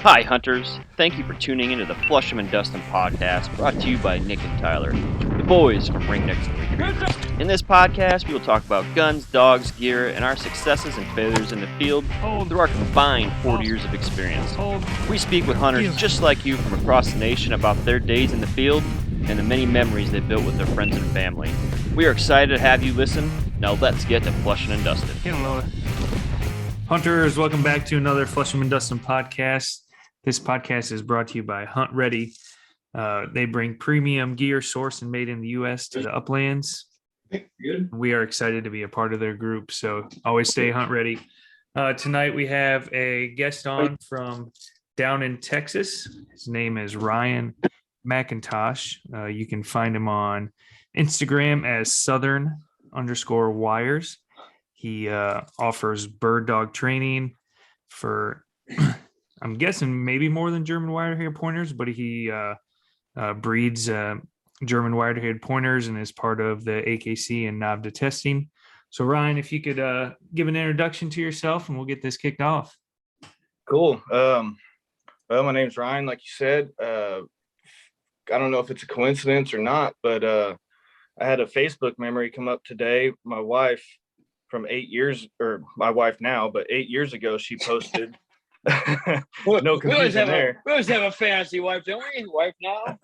Hi, hunters. Thank you for tuning into the Flush 'em and Dust 'em podcast brought to you by Nick and Tyler, the boys from Ring Next Retrievers. In this podcast, we will talk about guns, dogs, gear, and our successes and failures in the field through our combined 40 years of experience. We speak with hunters just like you from across the nation about their days in the field and the many memories they built with their friends and family. We are excited to have you listen. Now let's get to Flushing and Dusting. Hunters, welcome back to another Flush 'em and Dust 'em podcast. This podcast is brought to you by Hunt Ready. They bring premium gear sourced and made in the U.S. to the uplands. Good. We are excited to be a part of their group, so always stay Hunt Ready. Tonight we have a guest on from down in Texas. His name is Ryan McIntosh. You can find him on Instagram as Southern_Wires. He offers bird dog training for, I'm guessing, maybe more than German wire-haired pointers, but he breeds German wire-haired pointers and is part of the AKC and NAVDA testing. So, Ryan, if you could give an introduction to yourself and we'll get this kicked off. Cool. Well, my name's Ryan, like you said. I don't know if it's a coincidence or not, but I had a Facebook memory come up today. My wife from 8 years, or my wife now, but 8 years ago, she posted. No confusion there. We always have a fantasy wife, don't we? Wife now?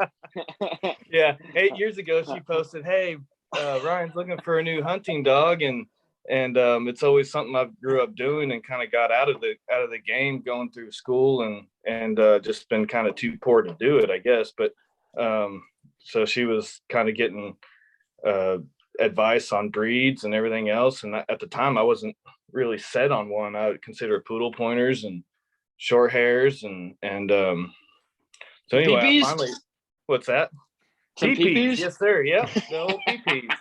Yeah, 8 years ago, she posted, "Hey, Ryan's looking for a new hunting dog," and it's always something I grew up doing and kind of got out of the game going through school and just been kind of too poor to do it, I guess. But so she was kind of getting advice on breeds and everything else, and at the time I wasn't really set on one. I would consider poodle pointers and short hairs and so anyway, I finally, what's that? Peepees? Yes sir. Yep, the old peepees.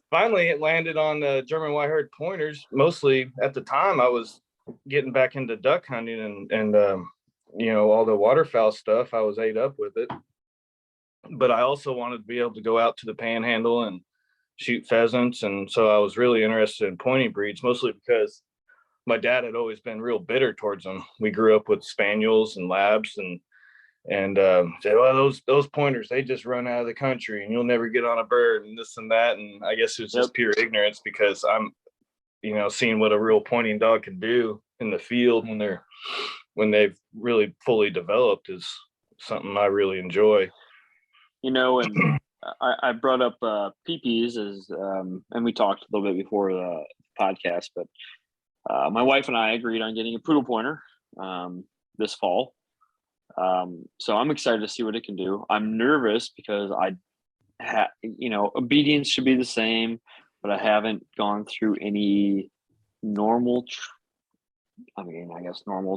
Finally it landed on German wire-haired pointers. Mostly at the time I was getting back into duck hunting and you know, all the waterfowl stuff. I was ate up with it, but I also wanted to be able to go out to the panhandle and shoot pheasants. And so I was really interested in pointing breeds, mostly because my dad had always been real bitter towards them. We grew up with spaniels and labs and said, well, those pointers, they just run out of the country and you'll never get on a bird and this and that. And I guess it was just pure ignorance, because I'm, you know, seeing what a real pointing dog can do in the field when they've really fully developed is something I really enjoy. You know, and I brought up peepees as, and we talked a little bit before the podcast, but my wife and I agreed on getting a poodle pointer this fall. So I'm excited to see what it can do. I'm nervous because obedience should be the same, but I haven't gone through any normal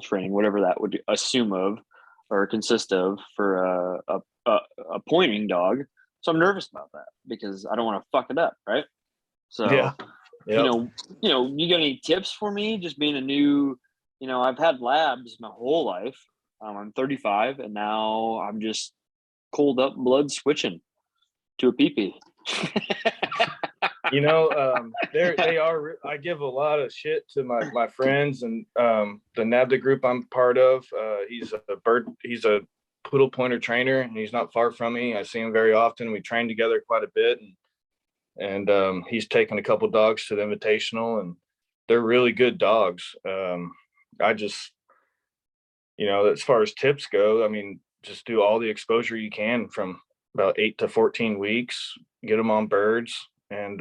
training, whatever that would assume of or consist of for a pointing dog. So I'm nervous about that because I don't want to fuck it up, right? So, yeah. Yep. You got any tips for me? Just being a new, I've had labs my whole life. I'm 35, and now I'm just cold up blood switching to a peepee. They are. I give a lot of shit to my friends and the NAVDA group I'm part of. He's a poodle pointer trainer, and he's not far from me. I see him very often. We train together quite a bit, and he's taken a couple dogs to the invitational, and they're really good dogs. I just, as far as tips go, I mean, just do all the exposure you can from about 8 to 14 weeks. Get them on birds, and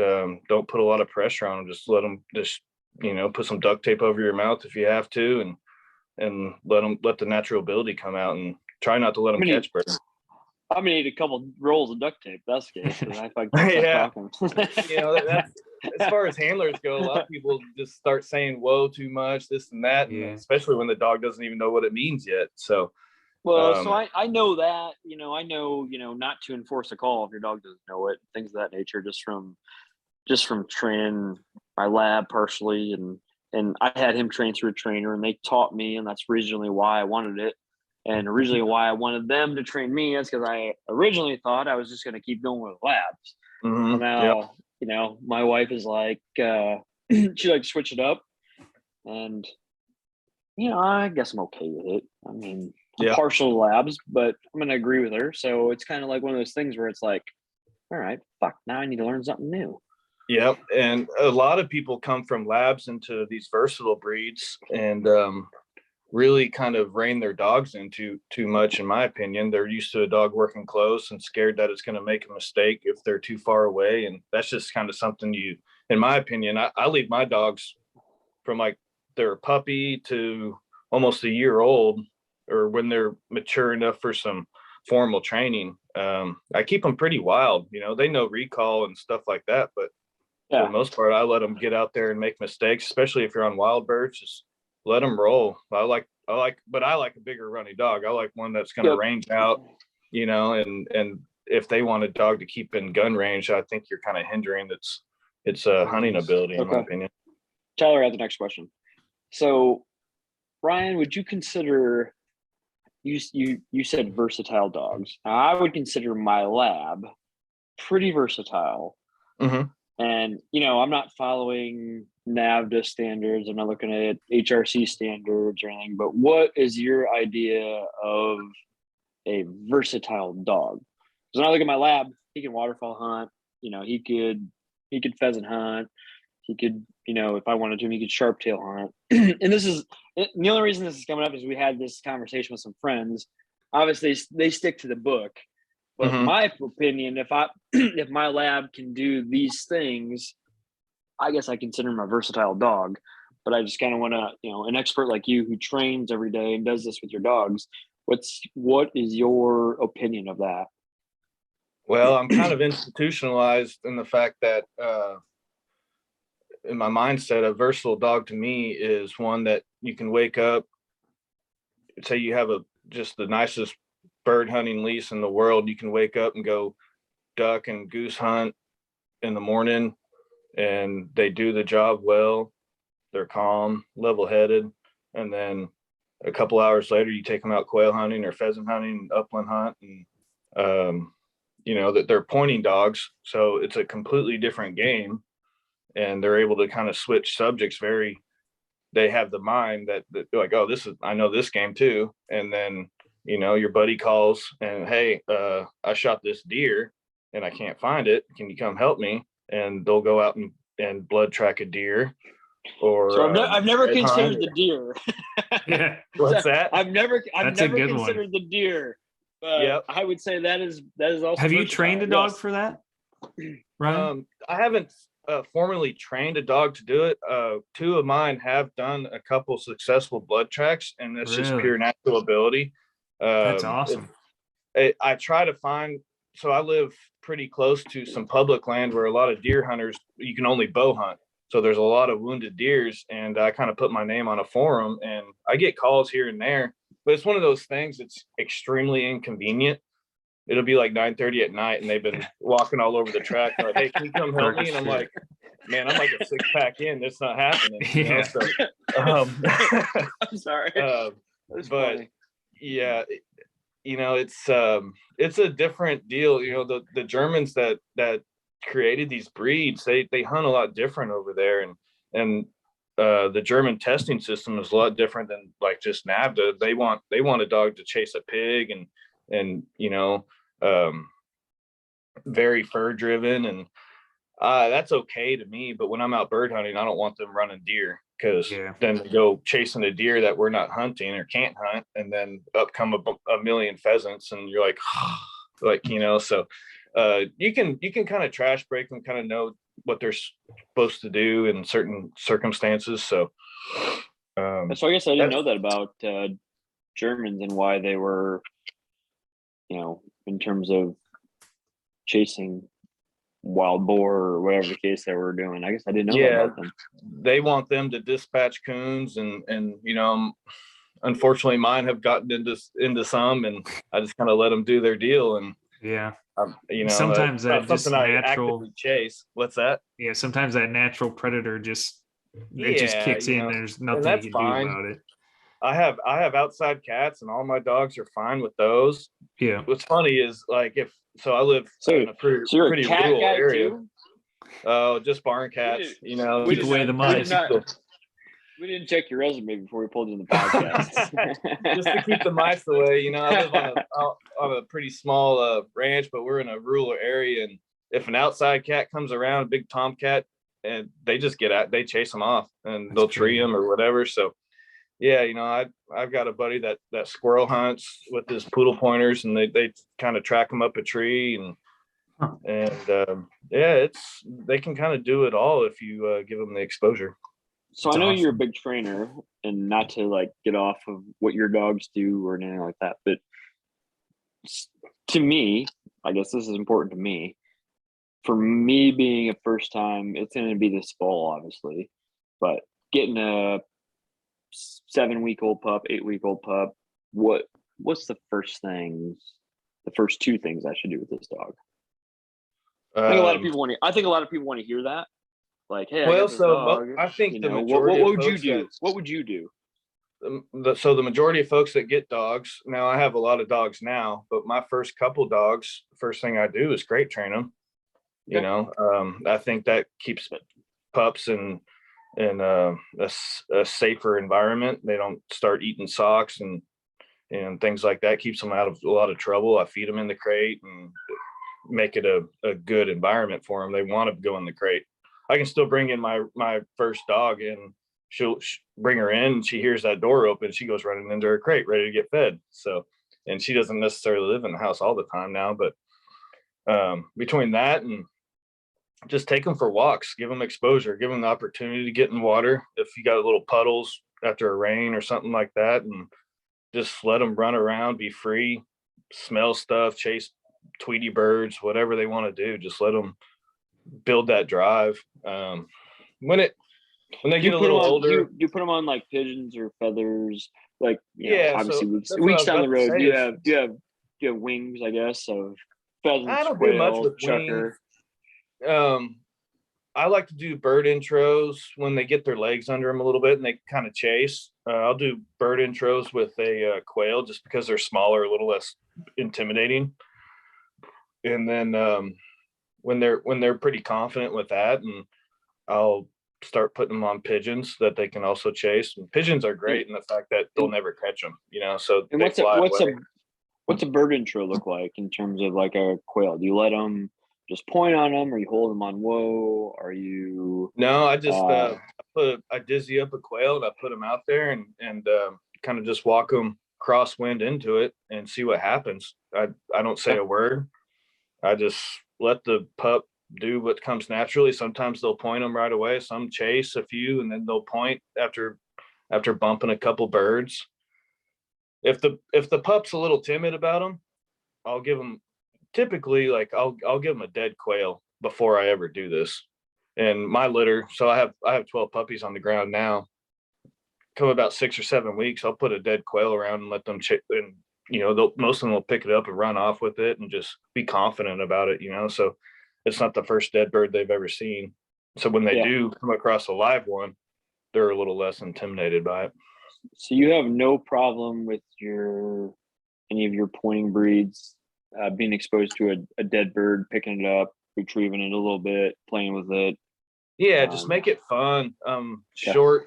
don't put a lot of pressure on them. Just let them put some duct tape over your mouth if you have to, and let the natural ability come out, and try not to let them catch birds. I'm gonna need a couple rolls of duct tape. That's the case. Yeah. That's, as far as handlers go, a lot of people just start saying "whoa" too much, this and that, and especially when the dog doesn't even know what it means yet. So, so I know that, I know, not to enforce a call if your dog doesn't know it, things of that nature, just from training my lab partially, and I had him train through a trainer, and they taught me, and that's originally why I wanted it. And originally why I wanted them to train me is because I originally thought I was just going to keep going with labs. Mm-hmm. Now, my wife is like, she likes to switch it up. And I guess I'm okay with it. I mean, I'm Yeah. partial to labs, but I'm going to agree with her. So it's kind of like one of those things where it's like, all right, fuck, now I need to learn something new. Yep. And a lot of people come from labs into these versatile breeds and really kind of rein their dogs into too much, in my opinion. They're used to a dog working close and scared that it's going to make a mistake if they're too far away. And that's just kind of something in my opinion, I leave my dogs from like they're a puppy to almost a year old, or when they're mature enough for some formal training. I keep them pretty wild. They know recall and stuff like that, but for the most part, I let them get out there and make mistakes, especially if you're on wild birds. Just let them roll. But I like a bigger runny dog. I like one that's going to range out, and if they want a dog to keep in gun range, I think you're kind of hindering its hunting ability, in my opinion. Tyler had the next question. So, Ryan, would you consider you said versatile dogs? Now, I would consider my lab pretty versatile. Mm-hmm. And, I'm not following NAVDA standards. I'm not looking at HRC standards or anything. But what is your idea of a versatile dog? Because when I look at my lab, he can waterfowl hunt. He could pheasant hunt. He could, if I wanted to, he could sharp tail hunt. And the only reason this is coming up is we had this conversation with some friends. Obviously, they stick to the book. But my opinion, if my lab can do these things, I guess I consider him a versatile dog. But I just kind of want to, an expert like you who trains every day and does this with your dogs. What is your opinion of that? Well, I'm kind of institutionalized in the fact that in my mindset, a versatile dog to me is one that you can wake up, say you have just the nicest bird hunting lease in the world. You can wake up and go duck and goose hunt in the morning, and they do the job well. They're calm, level-headed, and then a couple hours later you take them out quail hunting or pheasant hunting, upland hunt, and that they're pointing dogs, so it's a completely different game, and they're able to kind of switch subjects. They have the mind that they're like, oh, I know this game too. And then your buddy calls and, hey, I shot this deer and I can't find it. Can you come help me? And they'll go out and blood track a deer. Or so I've never considered the deer. Yeah. What's that? I've never considered the deer. Yep. I would say that is also. Have you trained a dog for that, Ryan? I haven't formally trained a dog to do it. Two of mine have done a couple successful blood tracks, and that's just pure natural ability. That's awesome. I try to find. So I live pretty close to some public land where a lot of deer hunters, you can only bow hunt. So there's a lot of wounded deers, and I kind of put my name on a forum, and I get calls here and there. But it's one of those things that's extremely inconvenient. It'll be like 9:30 at night, and they've been walking all over the track. They're like, hey, can you come help me? And I'm like, man, I'm like a 6-pack in. That's not happening. So, I'm sorry. But funny. Yeah, it's a different deal. The Germans that created these breeds, they hunt a lot different over there, and the German testing system is a lot different than like just NAVDA. They want a dog to chase a pig and very fur driven, and that's okay to me. But when I'm out bird hunting, I don't want them running deer, because then they go chasing a deer that we're not hunting or can't hunt, and then up come a million pheasants, and you're like so you can kind of trash break them, kind of know what they're supposed to do in certain circumstances. So I guess I didn't know that about Germans and why they were, in terms of chasing wild boar or whatever the case they were doing. I guess I didn't know that about them. They want them to dispatch coons, and unfortunately mine have gotten into some, and I just kind of let them do their deal. And sometimes that just natural chase. What's that? Yeah, sometimes that natural predator just kicks in. There's nothing you can do about it. I have outside cats, and all my dogs are fine with those. Yeah. What's funny is I live in a pretty rural area. Oh, just barn cats. Keep away the mice. We didn't check your resume before we pulled you in the podcast. Just to keep the mice away. You know, I live on a pretty small ranch, but we're in a rural area, and if an outside cat comes around, a big tomcat, and they just get out, they chase them off, and they'll tree them or whatever. So yeah, you know, I've got a buddy that squirrel hunts with his poodle pointers, and they kind of track them up a tree, and yeah, they can kind of do it all if you give them the exposure. So That's I know awesome. you're a big trainer, and not to like get off of what your dogs do or anything like that, but to me, I guess this is important to me. For me, being a first time, it's going to be this fall, obviously, but getting a 7-week-old pup, 8-week-old pup, what's the first two things I should do with this dog? I think a lot of people want to hear that. Like, hey, I got this dog. I think You the know, majority what of would you folks do? that- What would you do? So the majority of folks that get dogs now, I have a lot of dogs now, but my first couple dogs, first thing I do is crate train them. You Okay. know, I think that keeps pups in a safer environment. They don't start eating socks and things like that. Keeps them out of a lot of trouble. I feed them in the crate and make it a good environment for them. They want to go in the crate. I can still bring in my first dog, and she'll bring her in, and she hears that door open, she goes running into her crate ready to get fed. So, and she doesn't necessarily live in the house all the time now, but between that and just take them for walks, give them exposure, give them the opportunity to get in water if you got little puddles after a rain or something like that, and just let them run around, be free, smell stuff, chase Tweety birds, whatever they want to do. Just let them build that drive. When they get a little older, you put them on like pigeons or feathers, like Yeah, obviously so weeks that's what I was down the about to road. say You is- have wings, I guess, of pheasants, I don't do much quail, with chucker. I like to do bird intros when they get their legs under them a little bit and they kind of chase. I'll do bird intros with a quail just because they're smaller, a little less intimidating. And then when they're pretty confident with that, and I'll start putting them on pigeons that they can also chase. And pigeons are great in the fact that they'll never catch them, so And they what's fly what's away. a bird intro look like in terms of like a quail? Do you let them just point on them, or you hold them on whoa? Are you No, I just I dizzy up a quail and I put them out there and kind of just walk them crosswind into it and see what happens. I don't say a word. I just let the pup do what comes naturally. Sometimes they'll point them right away. Some chase a few and then they'll point after bumping a couple birds. If the pup's a little timid about them, I'll give them typically like I'll give them a dead quail before I ever do this. And my litter, so I have 12 puppies on the ground now. Come about 6 or 7 weeks, I'll put a dead quail around and let them and most of them will pick it up and run off with it and just be confident about it, so it's not the first dead bird they've ever seen. So when they do come across a live one, they're a little less intimidated by it. So you have no problem with any of your pointing breeds being exposed to a dead bird, picking it up, retrieving it a little bit, playing with it? Yeah, just make it fun. Short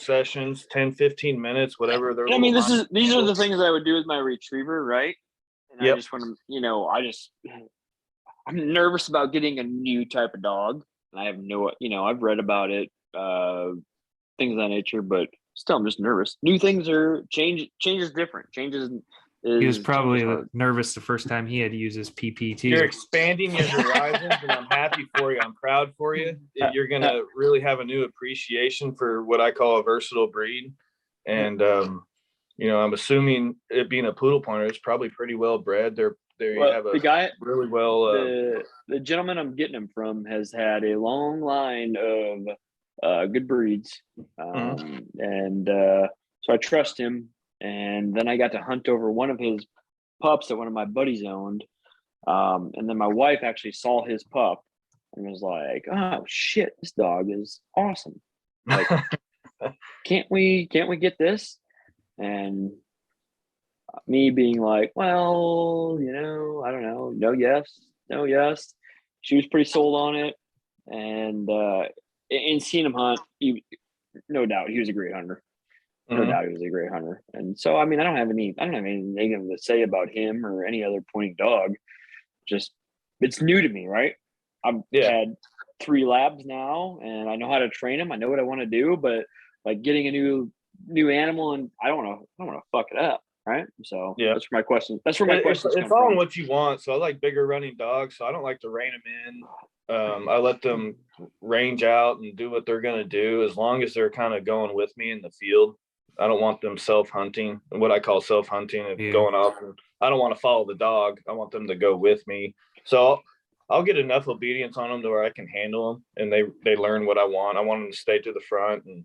sessions, 10, 15 minutes, whatever. I mean, these are the things I would do with my retriever, right? And I just want to, I'm nervous about getting a new type of dog. And I have I've read about it, things of that nature, but still I'm just nervous. New things change is different. He was probably nervous the first time he had to use his PP too. You're expanding your horizons, and I'm happy for you. I'm proud for you. You're going to really have a new appreciation for what I call a versatile breed. And, I'm assuming it being a poodle pointer, it's probably pretty well bred. The guy really well. The gentleman I'm getting him from has had a long line of good breeds. And so I trust him. And then I got to hunt over one of his pups that one of my buddies owned. And then my wife actually saw his pup and was like, "Oh shit, this dog is awesome. Like, can't we get this?" And me being like, "Well, I don't know. No, yes. She was pretty sold on it. And seeing him hunt, no doubt he was a great hunter. No Mhm. doubt he was a great hunter. And so, I mean, I don't have anything negative to say about him or any other pointing dog. Just, it's new to me, right? I've Yeah. had 3 labs now, and I know how to train them. I know what I want to do, but like getting a new animal, and I don't want to fuck it up, right? So Yeah. that's where my question. That's where my It's questions come all on from. what you want. So I like bigger running dogs. So I don't like to rein them in. I let them range out and do what they're going to do as long as they're kind of going with me in the field. I don't want them self-hunting, what I call self-hunting, and Yeah. going off. And I don't want to follow the dog. I want them to go with me. So I'll get enough obedience on them to where I can handle them, and they learn what I want. I want them to stay to the front and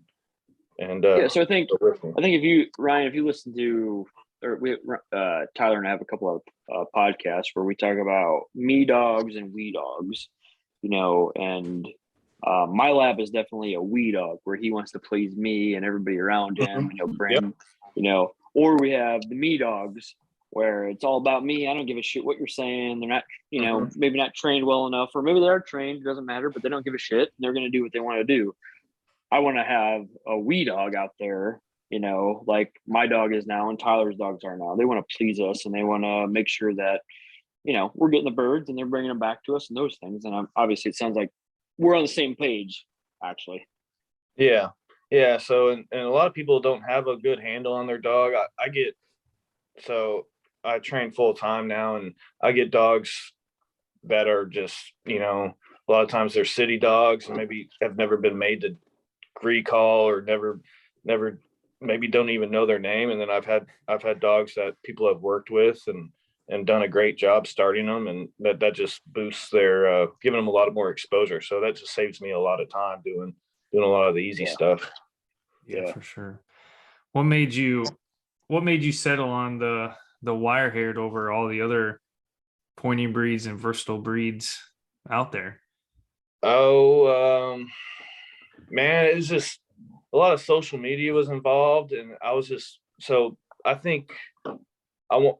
Yeah, so I think go with me. if you, Ryan, if you listen to, or we, Tyler and I have a couple of podcasts where we talk about me dogs and we dogs, you know, and my lab is definitely a we dog where he wants to please me and everybody around him, you know, bring, you know, or we have the me dogs where it's all about me. I don't give a shit what you're saying. They're not, you know, maybe not trained well enough, or maybe they are trained, it doesn't matter, but they don't give a shit. They're going to do what they want to do. I want to have a wee dog out there, you know, like my dog is now and Tyler's dogs are now. They want to please us and they want to make sure that, you know, we're getting the birds and they're bringing them back to us and those things. And obviously, it sounds like we're on the same page, actually. Yeah. Yeah. So, and a lot of people don't have a good handle on their dog. So I train full time now, and I get dogs that are just, you know, a lot of times they're city dogs and maybe have never been made to recall or never maybe don't even know their name. And then I've had dogs that people have worked with and done a great job starting them, and that just boosts their giving them a lot of more exposure. So that just saves me a lot of time doing a lot of the easy stuff. Yeah, for sure. What made you settle on the wire-haired over all the other pointing breeds and versatile breeds out there? Oh, man, it's just a lot of social media was involved, and I was just, so I think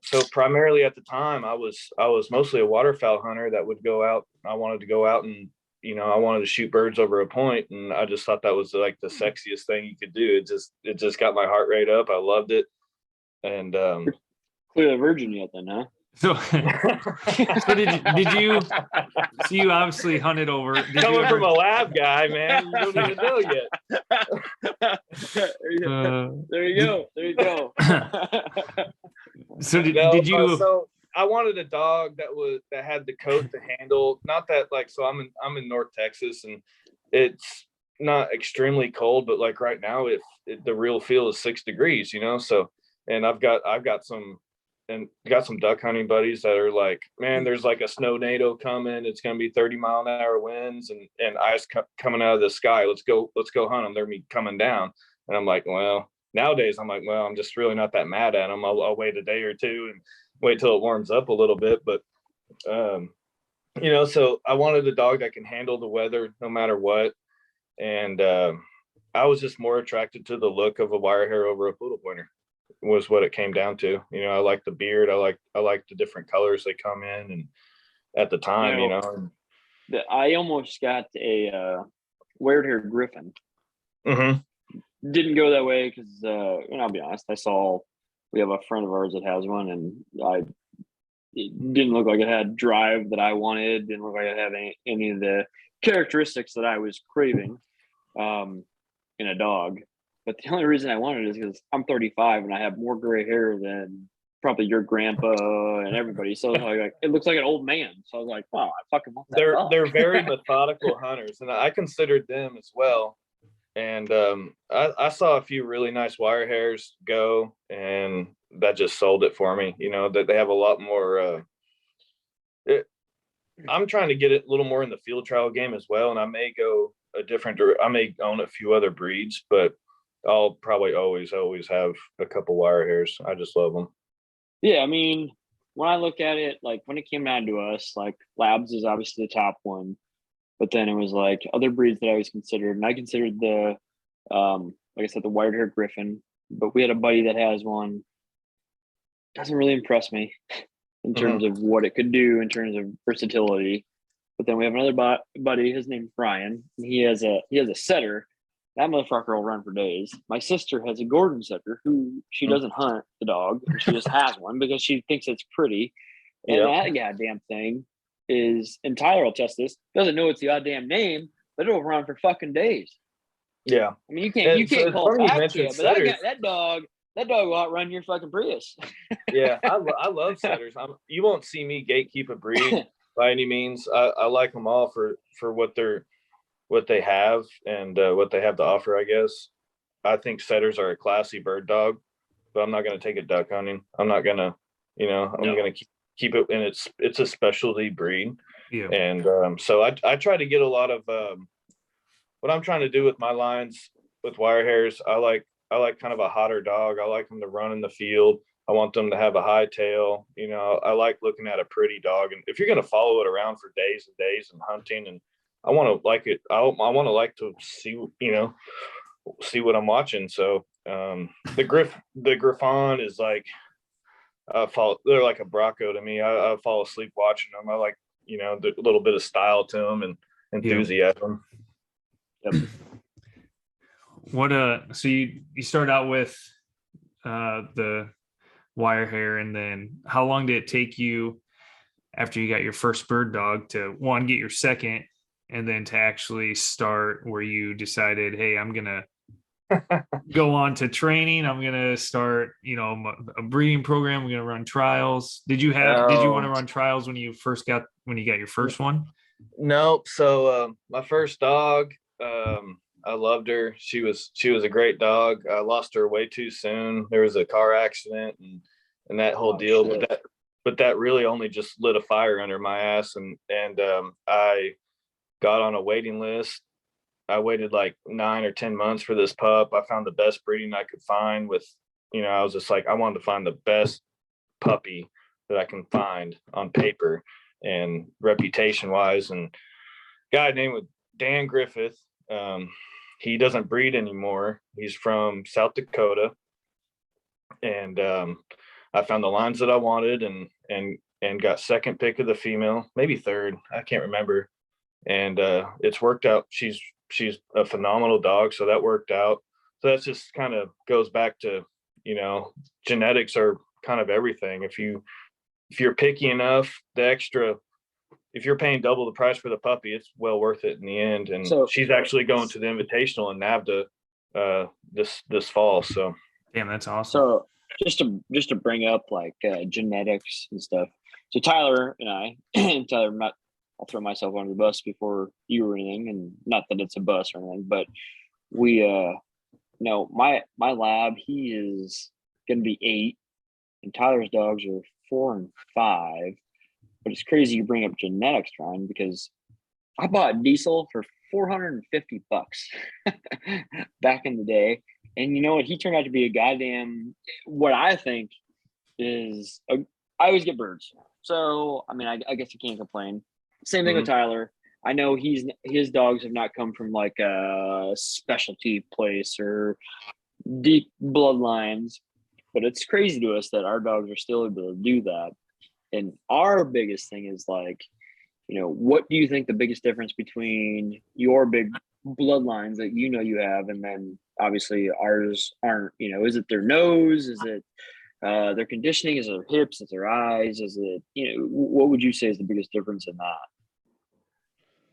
so primarily at the time I was mostly a waterfowl hunter that would go out. I wanted to go out and, you know, I wanted to shoot birds over a point, and I just thought that was like the sexiest thing you could do. It just got my heart rate up. I loved it. And Clearly a virgin yet then, huh? So, so did you? So you obviously hunted over. Coming from a lab guy, man, you don't even know yet. There you go. So did you? So I wanted a dog that had the coat to handle. Not that, like, so I'm in North Texas, and it's not extremely cold, but like right now, the real feel is 6 degrees, you know. So, and I've got some duck hunting buddies that are like, man, there's like a snow NATO coming. It's going to be 30-mile-an-hour winds and ice coming out of the sky. Let's go hunt them. They're coming down. And I'm like, well, nowadays I'm like, well, I'm just really not that mad at them. I'll wait a day or two and wait till it warms up a little bit. But, you know, so I wanted a dog that can handle the weather no matter what. And I was just more attracted to the look of a wire hair over a poodle pointer. Was what it came down to. You know, I like the beard. I like the different colors they come in, and at the time, you know, I almost got a Wirehaired Griffin. Mm-hmm. Didn't go that way because, and I'll be honest, we have a friend of ours that has one, and it didn't look like it had drive that I wanted. Didn't look like it had any of the characteristics that I was craving in a dog. But the only reason I wanted it is because I'm 35 and I have more gray hair than probably your grandpa and everybody. So like it looks like an old man. So I was like, wow, I fucking want that dog. They're very methodical hunters, and I considered them as well. And I saw a few really nice wire hairs go, and that just sold it for me. You know, that they have a lot more. I'm trying to get it a little more in the field trial game as well, and I may go I may own a few other breeds, but I'll probably always have a couple wire hairs. I just love them. Yeah, I mean, when I look at it, like when it came down to us, like Labs is obviously the top one, but then it was like other breeds that I always considered, and I considered the, like I said, the Wirehaired Griffin. But we had a buddy that has one. Doesn't really impress me in terms of what it could do in terms of versatility. But then we have another buddy. His name's Brian. And he has a setter that motherfucker will run for days. My sister has a Gordon setter who she doesn't hunt the dog. She just has one because she thinks it's pretty. And that goddamn thing is, and Tyler will test this, doesn't know it's the goddamn name, but it'll run for fucking days. Yeah. I mean, you can't so call funny you facts mentioned yet, but setters. that dog will outrun your fucking Prius. Yeah, I love setters. You won't see me gatekeep a breed by any means. I like them all for what they have and what they have to offer, I guess. I think setters are a classy bird dog, but I'm not going to take it duck hunting. I'm not going to, I'm going to keep it, and it's a specialty breed. Yeah. And so I try to get a lot of what I'm trying to do with my lines with wire hairs. I like kind of a hotter dog. I like them to run in the field. I want them to have a high tail. I like looking at a pretty dog. And if you're going to follow it around for days and days and hunting, and I want to like it, I want to like to see, see what I'm watching. So the Griffon is like, they're like a Bronco to me. I fall asleep watching them. I like, the little bit of style to them and enthusiasm. Yep. What so you start out with the wire hair, and then how long did it take you after you got your first bird dog to one, get your second, and then to actually start where you decided, hey, I'm gonna go on to training, I'm gonna start a breeding program, I'm gonna run trials? Did you want to run trials when you got your first one? Nope. So my first dog, I loved her. She was a great dog. I lost her way too soon. There was a car accident and that whole deal. Shit. But that really only just lit a fire under my ass. And I got on a waiting list. I waited like 9 or 10 months for this pup. I found the best breeding I could find with, I was just like, I wanted to find the best puppy that I can find on paper and reputation wise. And a guy named Dan Griffith. He doesn't breed anymore. He's from South Dakota, and I found the lines that I wanted, and got second pick of the female, maybe third, I can't remember. And it's worked out. She's a phenomenal dog, so that worked out. So that's just kind of goes back to genetics are kind of everything. If you're picky enough, if you're paying double the price for the puppy, it's well worth it in the end. And so she's actually going to the Invitational in NAVDA this fall. So, damn, that's awesome. So just to bring up like genetics and stuff. So Tyler and I, Tyler, I'll throw myself under the bus before you or anything, and not that it's a bus or anything, but we, my lab, he is going to be 8, and Tyler's dogs are 4 and 5. But it's crazy you bring up genetics, Ryan, because I bought Diesel for $450 back in the day. And you know what? He turned out to be a goddamn, what I think is, I always get birds. So, I mean, I guess you can't complain. Same thing with Tyler. I know his dogs have not come from like a specialty place or deep bloodlines, but it's crazy to us that our dogs are still able to do that. And our biggest thing is like, what do you think the biggest difference between your big bloodlines that you have, and then obviously ours aren't, is it their nose? Is it their conditioning? Is it their hips? Is it their eyes? Is it, what would you say is the biggest difference in that?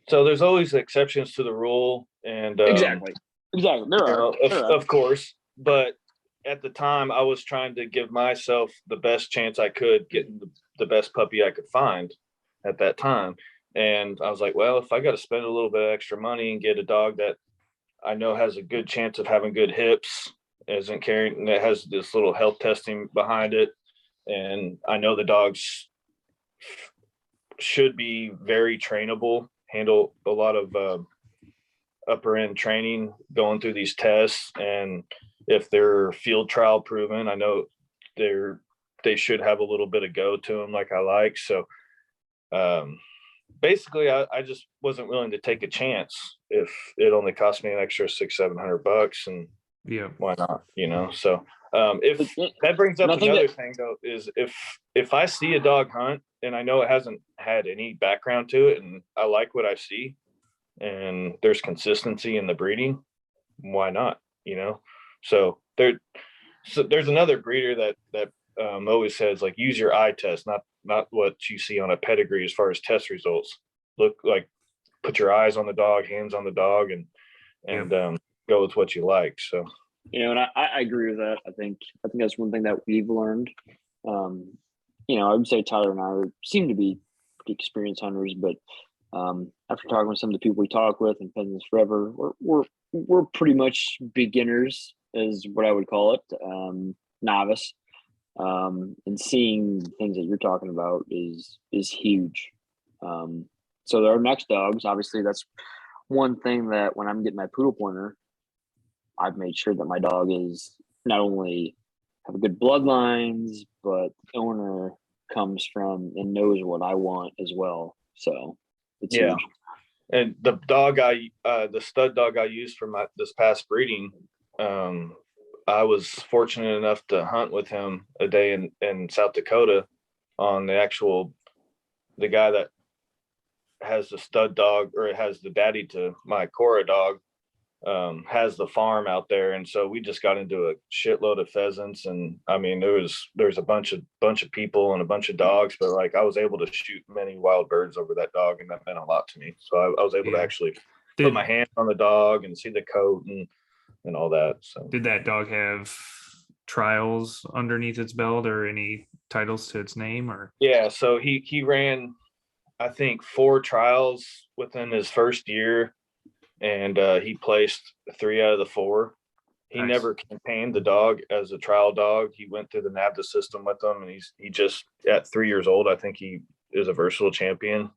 So there's always exceptions to the rule. And exactly. There are. Of course. But at the time, I was trying to give myself the best chance I could getting the best puppy I could find at that time. And I was like, well, if I got to spend a little bit of extra money and get a dog that I know has a good chance of having good hips, isn't carrying, that has this little health testing behind it, and I know the dogs should be very trainable, handle a lot of upper end training going through these tests, and if they're field trial proven, I know they should have a little bit of go to them like I like. So basically I just wasn't willing to take a chance if it only cost me an extra $600-700, and why not, so if that brings up another thing though, is if I see a dog hunt and I know it hasn't had any background to it and I like what I see and there's consistency in the breeding, why not? So there's another breeder that always says, like, use your eye test, not what you see on a pedigree as far as test results. Look, like, put your eyes on the dog, hands on the dog, and go with what you like. So, and I agree with that. I think that's one thing that we've learned. I would say Tyler and I seem to be pretty experienced hunters, but after talking with some of the people we talk with and Pheasants Forever, we're pretty much beginners, is what I would call it, novice. And seeing the things that you're talking about is huge. So our next dogs, obviously, that's one thing that when I'm getting my poodle pointer, I've made sure that my dog is not only have good bloodlines, but the owner comes from and knows what I want as well. So it's huge. And the stud dog I used for this past breeding, I was fortunate enough to hunt with him a day in South Dakota on the guy that has the stud dog, or it has the daddy to my Cora dog, has the farm out there. And so we just got into a shitload of pheasants. And I mean, there's a bunch of people and a bunch of dogs, but like, I was able to shoot many wild birds over that dog. And that meant a lot to me. So I was able to actually put my hand on the dog and see the coat and all that. So did that dog have trials underneath its belt or any titles to its name? Or so he ran, I think, 4 trials within his first year, and he placed 3 out of the 4. He Nice. never campaigned the dog as a trial dog. He went through the NAVDA system with them, and he just, at 3 years old, I think he is a versatile champion.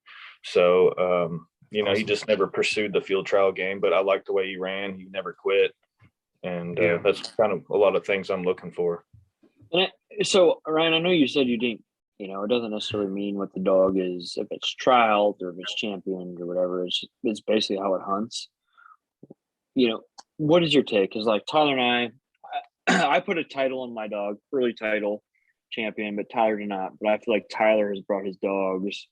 So awesome. He just never pursued the field trial game, but I liked the way he ran. He never quit. And that's kind of a lot of things I'm looking for. So, Ryan, I know you said you didn't, it doesn't necessarily mean what the dog is, if it's trialed or if it's championed or whatever. It's basically how it hunts. What is your take? Because like Tyler and I put a title on my dog, early title, champion, but Tyler did not. But I feel like Tyler has brought his dogs,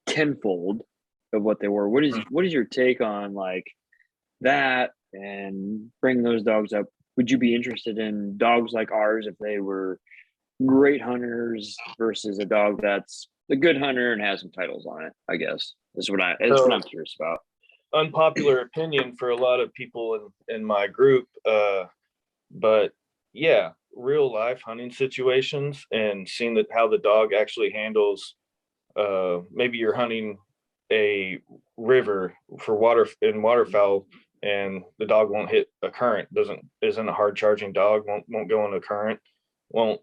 tenfold of what they were. What is your take on like that and bring those dogs up? Would you be interested in dogs like ours if they were great hunters versus a dog that's a good hunter and has some titles on it? I guess is what I'm curious about. Unpopular opinion for a lot of people in my group, but yeah, real life hunting situations and seeing how the dog actually handles. Maybe you're hunting a river for waterfowl, and the dog won't hit a current. Isn't a hard charging dog. Won't go in a current. Won't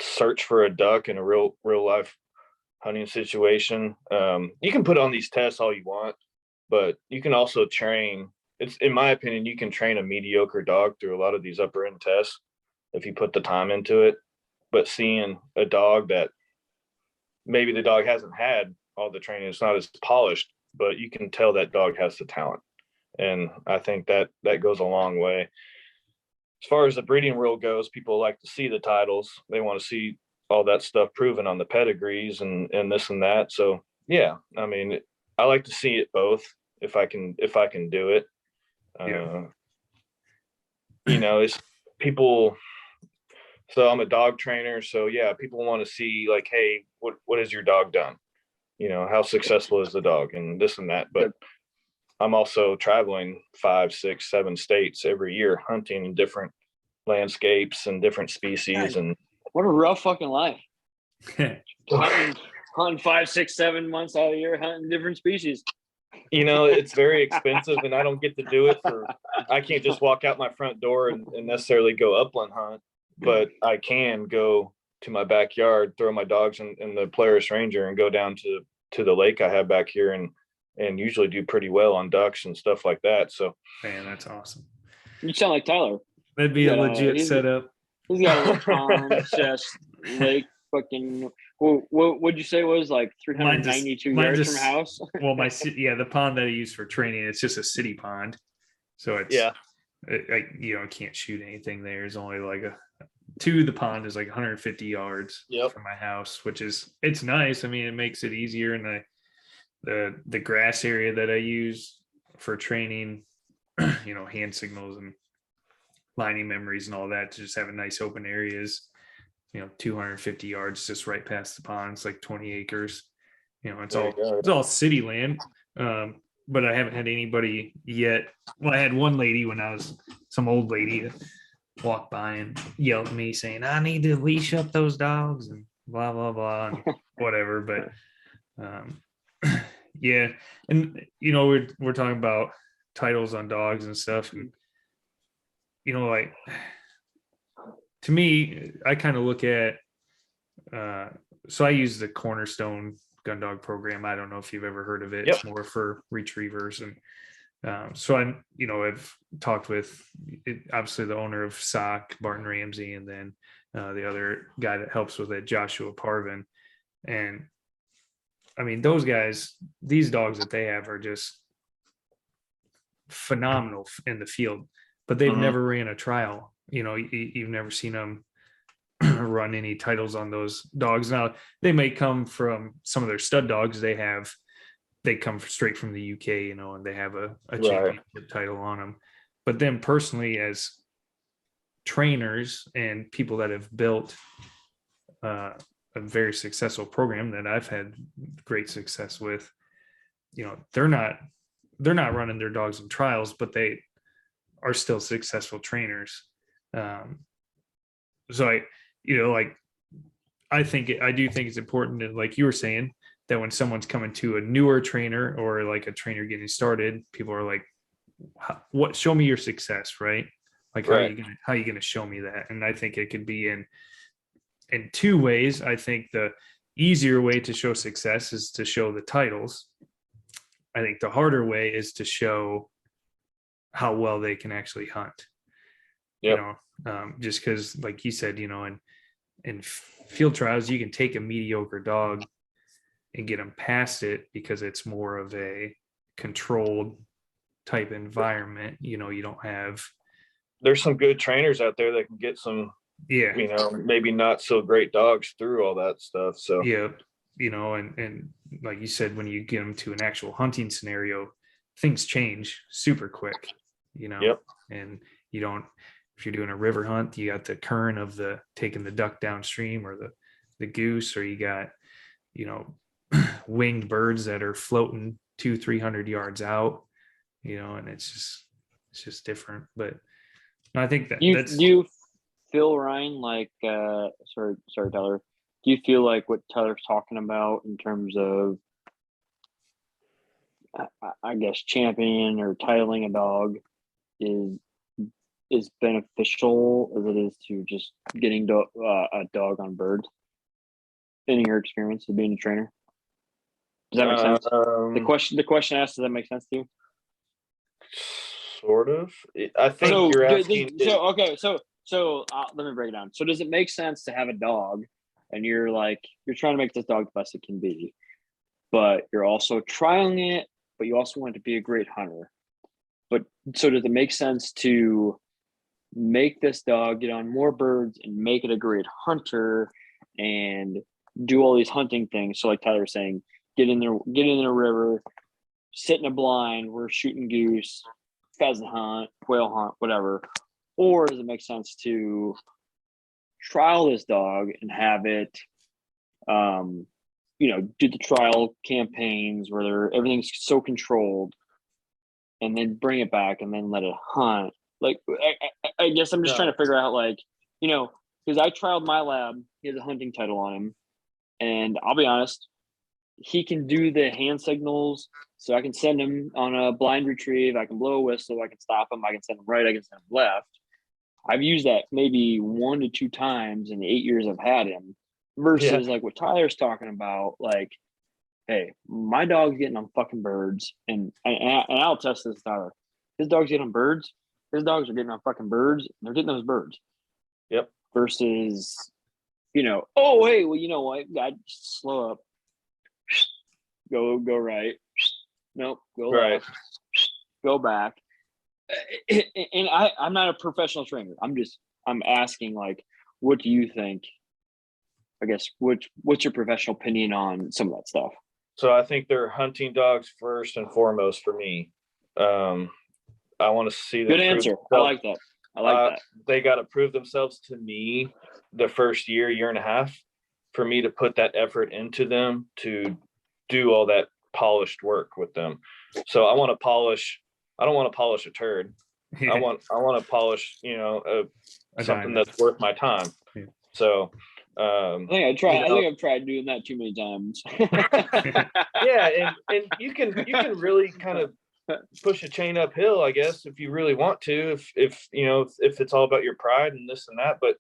search for a duck in a real life hunting situation. You can put on these tests all you want, but you can also train. It's, in my opinion, you can train a mediocre dog through a lot of these upper end tests if you put the time into it. But seeing a dog that maybe the dog hasn't had all the training, it's not as polished, but you can tell that dog has the talent. And I think that goes a long way. As far as the breeding world goes, people like to see the titles. They want to see all that stuff proven on the pedigrees and this and that. So yeah, I mean, I like to see it both if I can do it. It's people. So I'm a dog trainer. So yeah, people want to see like, hey, what has your dog done? How successful is the dog and this and that. But I'm also traveling 5, 6, 7 states every year, hunting in different landscapes and different species. God, and what a rough fucking life. hunting 5, 6, 7 months out of the year, hunting different species. It's very expensive, and I don't get to do it I can't just walk out my front door and necessarily go upland hunt, but I can go to my backyard, throw my dogs in the Polaris Ranger and go down to the lake I have back here and usually do pretty well on ducks and stuff like that. So, man, that's awesome. You sound like Tyler. That'd be a legit setup. He's got a little pond, just lake, fucking. What would you say was like 392 yards from house? Well, the pond that I use for training, it's just a city pond, so it's can't shoot anything there. It's only like the pond is like 150 yards from my house, which it's nice. I mean, it makes it easier, and the grass area that I use for training hand signals and lining memories and all that, to just have a nice open areas, 250 yards just right past the pond. It's like 20 acres. It's all city land. But I haven't had anybody yet. Well, I had one lady some old lady walk by and yell at me saying, I need to leash up those dogs and blah, blah, blah, and whatever. But yeah. And, we're talking about titles on dogs and stuff. And, like, to me, I kind of look at, so I use the Cornerstone gun dog program. I don't know if you've ever heard of it. Yep. It's more for retrievers. And so I've talked with obviously the owner of SOC, Barton Ramsey, and then the other guy that helps with it, Joshua Parvin. And I mean, those guys, these dogs that they have are just phenomenal in the field, but they've never ran a trial. You've never seen them run any titles on those dogs. Now they may come from some of their stud dogs. They come straight from the UK, and they have a championship title on them. But then personally, as trainers and people that have built a very successful program that I've had great success with, they're not running their dogs in trials, but they are still successful trainers. So I do think it's important that, like you were saying, that when someone's coming to a newer trainer or like a trainer getting started, people are like, show me your success, right? Like, right. how are you going to show me that? And I think it could be in two ways. I think the easier way to show success is to show the titles. I think the harder way is to show how well they can actually hunt. Yep. Just because, like you said, in field trials, you can take a mediocre dog and get them past it because it's more of a controlled type environment. You don't have. There's some good trainers out there that can get some, maybe not so great dogs through all that stuff. So yeah, and like you said, when you get them to an actual hunting scenario, things change super quick. Yep. And you don't. If you're doing a river hunt, you got the current of taking the duck downstream, or the goose, or you got, winged birds that are floating 200-300 yards out, and it's just different. But I think do you feel, Ryan, like sorry Tyler, do you feel like what Tyler's talking about in terms of I guess championing or titling a dog is beneficial as it is to just getting a dog on birds, in your experience of being a trainer? Does that make sense? The question asked, does that make sense to you? Sort of. I think you're asking. So let me break it down. So does it make sense to have a dog and you're trying to make this dog the best it can be, but you're also trialing it, but you also want it to be a great hunter? But so does it make sense to make this dog get on more birds and make it a great hunter and do all these hunting things? So like Tyler was saying, get in the river, sit in a blind, we're shooting goose, pheasant hunt, quail hunt, whatever. Or does it make sense to trial this dog and have it, do the trial campaigns where everything's so controlled, and then bring it back and then let it hunt? Like, I guess I'm just trying to figure out, because I trialed my lab. He has a hunting title on him, and I'll be honest, he can do the hand signals, so I can send him on a blind retrieve. I can blow a whistle. I can stop him. I can send him right. I can send him left. I've used that maybe 1 to 2 times in the 8 years I've had him, versus like what Tyler's talking about. Like, hey, my dog's getting on fucking birds, and I'll test this, Tyler. His dog's getting on birds. His dogs are getting on fucking birds. And they're getting those birds. Yep. Versus, oh, hey, well, you know what? God, slow up. Go right. Nope. Go right. left. Go back. And I'm not a professional trainer. I'm asking, like, what do you think? I guess what's your professional opinion on some of that stuff? So I think they're hunting dogs first and foremost for me. I want to see them. Good answer. I like that. I like that. They got to prove themselves to me the first year and a half for me to put that effort into them to do all that polished work with them. So I want to polish. I don't want to polish a turd. Yeah. I want to polish, something diamond. that's worth my time. Yeah. So I think I've tried doing that too many times. yeah, and you can really kind of push a chain uphill, I guess, if you really want to, if it's all about your pride and this and that. But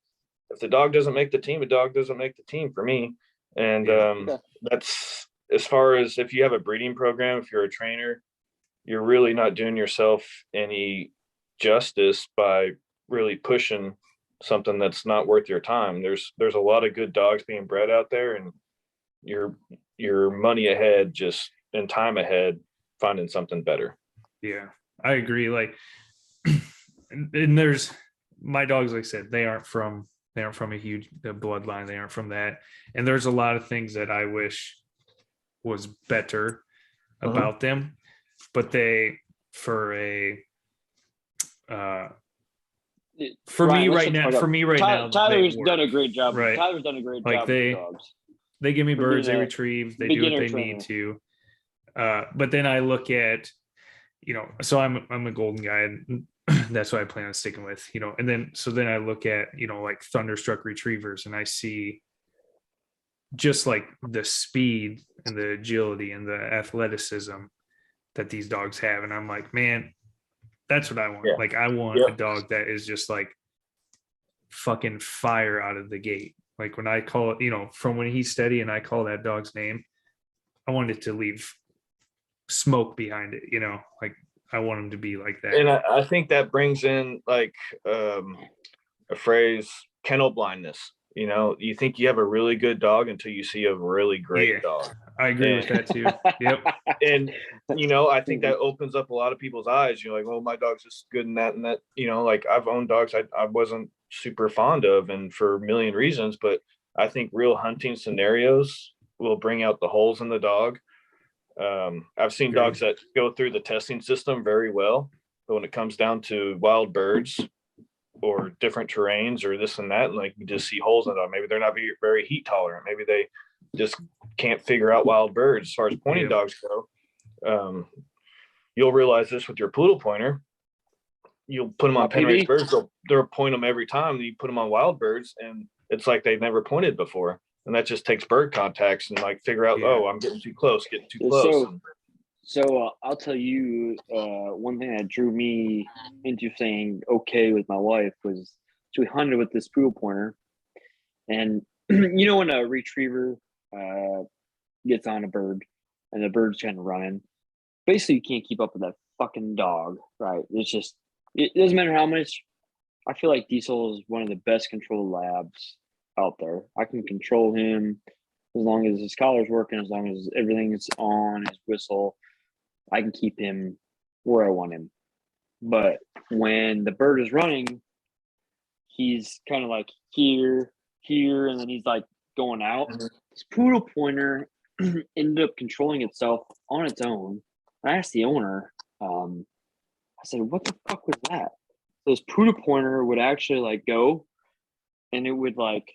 if the dog doesn't make the team, a dog doesn't make the team for me. And that's as far as if you have a breeding program, if you're a trainer, you're really not doing yourself any justice by really pushing something that's not worth your time. There's a lot of good dogs being bred out there, and you're money ahead, just in time ahead, finding something better. Yeah, I agree. Like, and there's my dogs, like I said, they aren't from a huge bloodline. They aren't from that. And there's a lot of things that I wish was better about them, but for me right now, Tyler's done a great job. Right. Tyler's done a great job with dogs. They give me For birds, being they a retrieve, they do what they trainer. need to. But then I look at, so I'm a golden guy, and that's what I plan on sticking with, and then I look at, like Thunderstruck retrievers, and I see just like the speed and the agility and the athleticism that these dogs have. And I'm like, man, that's what I want. Yeah. Like, I want a dog that is just like fucking fire out of the gate. Like when I call it, from when he's steady and I call that dog's name, I want it to leave smoke behind it, like I want him to be like that. And I think that brings in like a phrase, kennel blindness. You think you have a really good dog until you see a really great dog. I agree with that too. Yep. And I think that opens up a lot of people's eyes. You're like, oh, my dog's just good in that and that. Like I've owned dogs I wasn't super fond of, and for a million reasons, but I think real hunting scenarios will bring out the holes in the dog. I've seen dogs that go through the testing system very well, but when it comes down to wild birds or different terrains or this and that, and like you just see holes in it. Maybe they're not very heat tolerant. Maybe they just can't figure out wild birds. As far as pointing dogs go, you'll realize this with your poodle pointer. You'll put them on pen raised birds. They'll point them every time. You put them on wild birds, and it's like they've never pointed before. And that just takes bird contacts and like figure out, oh, I'm getting too close. So I'll tell you, one thing that drew me into saying okay with my wife was, so we hunted with this poodle pointer, and when a retriever gets on a bird and the bird's kind of running, basically you can't keep up with that fucking dog, right? It doesn't matter how much. I feel like Diesel is one of the best controlled labs out there. I can control him as long as his collar's working, as long as everything is on, his whistle. I can keep him where I want him. But when the bird is running, he's kind of like here, and then he's like going out. This poodle pointer ended up controlling itself on its own. I asked the owner, I said, what the fuck was that? So this poodle pointer would actually like go, and it would like,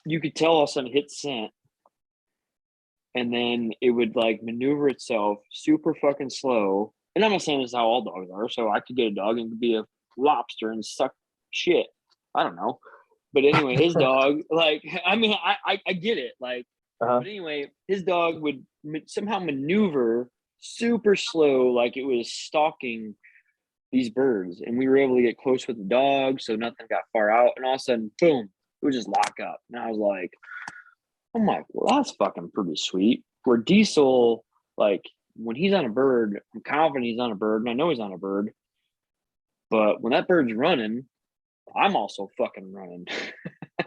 you could tell all of a sudden hit scent, and then it would like maneuver itself super fucking slow. And I'm not saying this is how all dogs are. So I could get a dog and could be a lobster and suck shit. I don't know. But anyway, his dog, like, I mean, I get it. Like, but anyway, his dog would somehow maneuver super slow, like it was stalking these birds. And we were able to get close with the dog, so nothing got far out. And all of a sudden, boom, it would just lock up. And I was like, I'm like, well, that's fucking pretty sweet. Where Diesel, like, when he's on a bird, I'm confident he's on a bird, and I know he's on a bird. But when that bird's running, I'm also fucking running.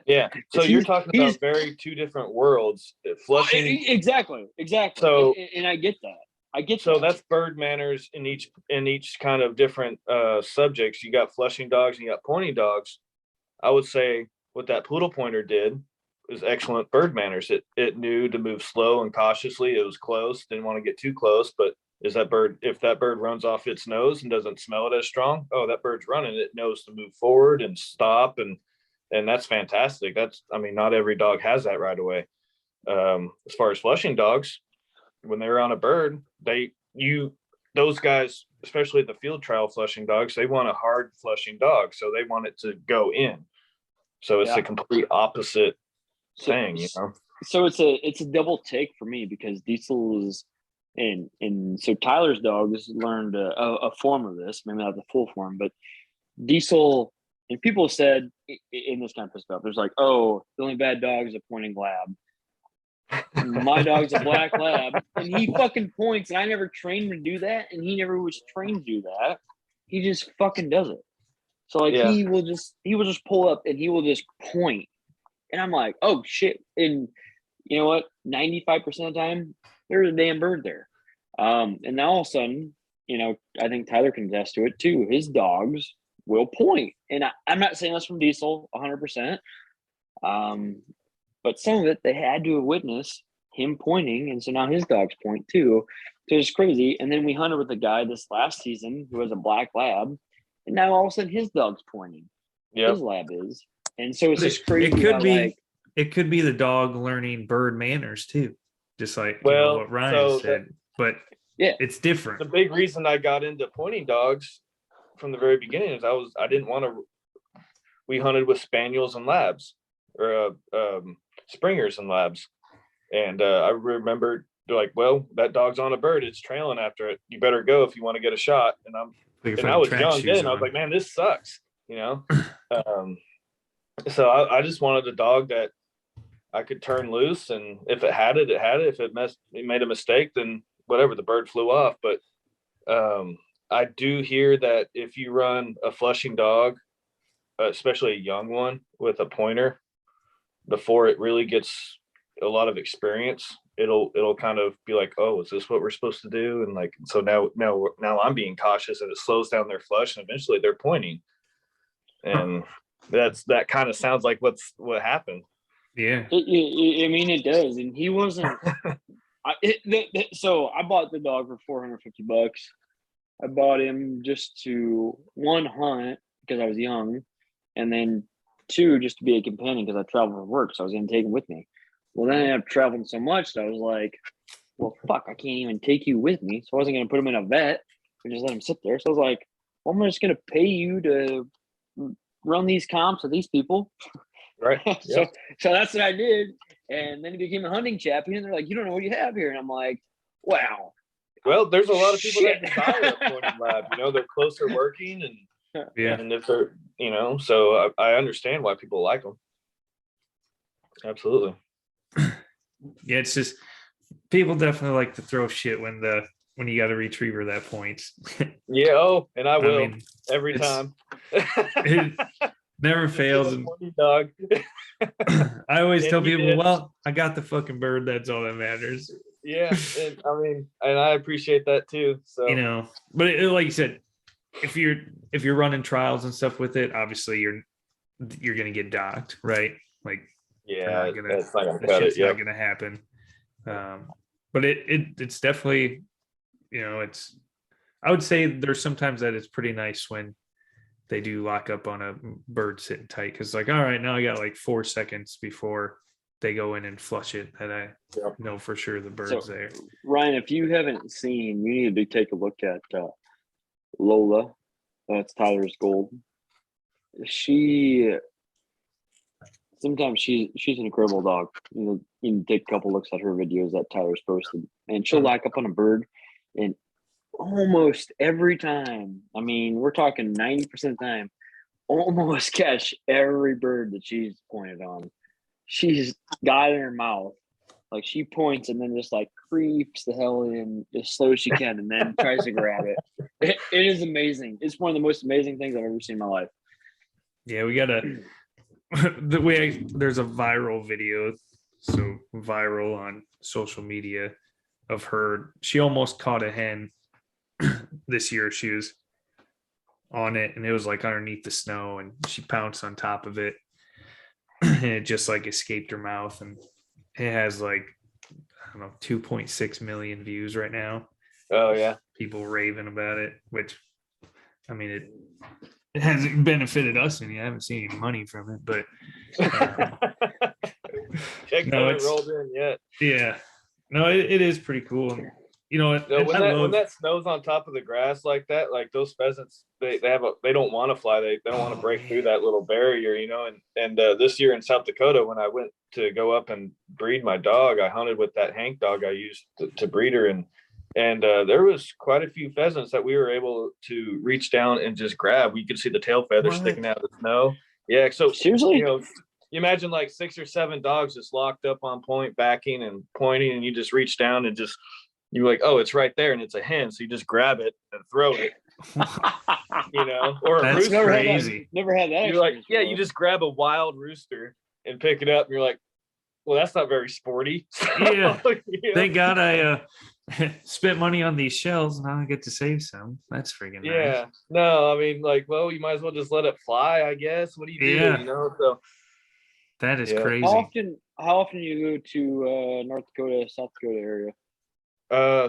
Yeah. So you're talking about two different worlds. Flushing. Exactly. So, and I get that. So that's bird manners in each kind of different subjects. You got flushing dogs and you got pointing dogs. I would say what that poodle pointer did was excellent bird manners. It knew to move slow and cautiously. It was close, didn't want to get too close, but is that bird, if that bird runs off its nose and doesn't smell it as strong, oh, that bird's running, it knows to move forward and stop. And that's fantastic. That's, I mean, not every dog has that right away. As far as flushing dogs, when they're on a bird, those guys, especially the field trial flushing dogs, they want a hard flushing dog. So they want it to go in. So it's a complete opposite thing, you know? So it's a double take for me, because Diesel's and so Tyler's dogs learned a form of this, maybe not the full form, but Diesel, and people said in this kind of stuff, there's like, oh, the only bad dog is a pointing lab. My dog's a black lab, and he fucking points, and I never trained him to do that, and he never was trained to do that. He just fucking does it. So like he will just pull up and he will just point, and I'm like, oh shit. And you know what? 95% of the time, there's a damn bird there. And now all of a sudden, you know, I think Tyler can attest to it too. His dogs will point, and I'm not saying that's from Diesel 100%. But some of it they had to witness him pointing, and so now his dogs point too. So it's crazy. And then we hunted with a guy this last season who has a black lab, and now all of a sudden his dog's pointing. Yeah, his lab is, and so it's just crazy. It could be the dog learning bird manners too, just like what Ryan said. But yeah, it's different. The big reason I got into pointing dogs from the very beginning is I didn't want to. We hunted with spaniels and labs, or springers and labs, and I remember they're like, well, that dog's on a bird, it's trailing after it, you better go if you want to get a shot. And I was young then, I was like, man, this sucks, you know. So I just wanted a dog that I could turn loose, and if it had it, it had it. If it made a mistake, then whatever, the bird flew off. But I do hear that if you run a flushing dog, especially a young one with a pointer, before it really gets a lot of experience, it'll kind of be like, oh, is this what we're supposed to do? And like, so now I'm being cautious, and it slows down their flush, and eventually they're pointing. And that kind of sounds like what happened. Yeah, I mean, it does. And he wasn't. So I bought the dog for $450. I bought him just to, one, hunt because I was young, and then two, just to be a companion because I traveled for work, so I was going to take him with me. Well, then I ended up traveling so much that I was like, well, fuck, I can't even take you with me. So I wasn't going to put him in a vet and just let him sit there. So I was like, well, I'm just going to pay you to run these comps with these people. Right. So that's what I did. And then he became a hunting champion. And they're like, you don't know what you have here. And I'm like, wow. Well, there's a lot of people that desire a pointing lab. You know, they're closer working, and if they're, you know, so I understand why people like them. Absolutely. Yeah, it's just people definitely like to throw shit when you got a retriever that points. Yeah. Oh, and I will every time. It never fails. And dog. I always tell people, well, I got the fucking bird. That's all that matters. Yeah, and I mean, and I appreciate that too. So, you know, but like you said, if you're running trials and stuff with it, obviously you're gonna get docked, right? Like, yeah, it's not gonna happen. But it's definitely, you know, I would say there's sometimes that it's pretty nice when they do lock up on a bird sitting tight, because like, all right, now I got like 4 seconds before they go in and flush it, that I know for sure the bird's there. Ryan, if you haven't seen, you need to take a look at Lola. That's Tyler's gold. Sometimes she's an incredible dog. You can take a couple looks at her videos that Tyler's posted, and she'll lock up on a bird, and almost every time, I mean, we're talking 90% of the time, almost catch every bird that she's pointed on. She's got it in her mouth. Like, she points and then just like creeps the hell in as slow as she can, and then tries to grab it. It is amazing. It's one of the most amazing things I've ever seen in my life. Yeah, we gotta there's a viral video, so viral on social media, of her. She almost caught a hen this year. She was on it, and it was like underneath the snow, and she pounced on top of it, and it just like escaped her mouth, and it has like, I don't know, 2.6 million views right now. Oh yeah. People raving about it, which, I mean, it hasn't benefited us any. I haven't seen any money from it, but Check no, haven't it's rolled in yet. yeah, no, it is pretty cool. And, you know, No, when I that love when that snow's on top of the grass like that, like those pheasants, they don't want to fly. They don't want to break through that little barrier, And this year in South Dakota, when I went to go up and breed my dog, I hunted with that Hank dog I used to breed her, and there was quite a few pheasants that we were able to reach down and just grab. We could see the tail feathers What? sticking out of the snow. Yeah, so Seriously? you imagine like 6 or 7 dogs just locked up on point, backing and pointing, and you just reach down and just you're like, oh, it's right there, and it's a hen, so you just grab it and throw it, or a That's rooster. crazy. Never had that. You're like, experience yeah, before. you just grab a wild rooster and pick it up, and you're like, well, that's not very sporty. Yeah. You know? Thank God I spent money on these shells. Now I get to save some. That's freaking nice. Yeah. No, I mean, like, well, you might as well just let it fly, I guess. What do you do? Yeah. So That is Yeah. crazy. How often do you go to North Dakota, South Dakota area?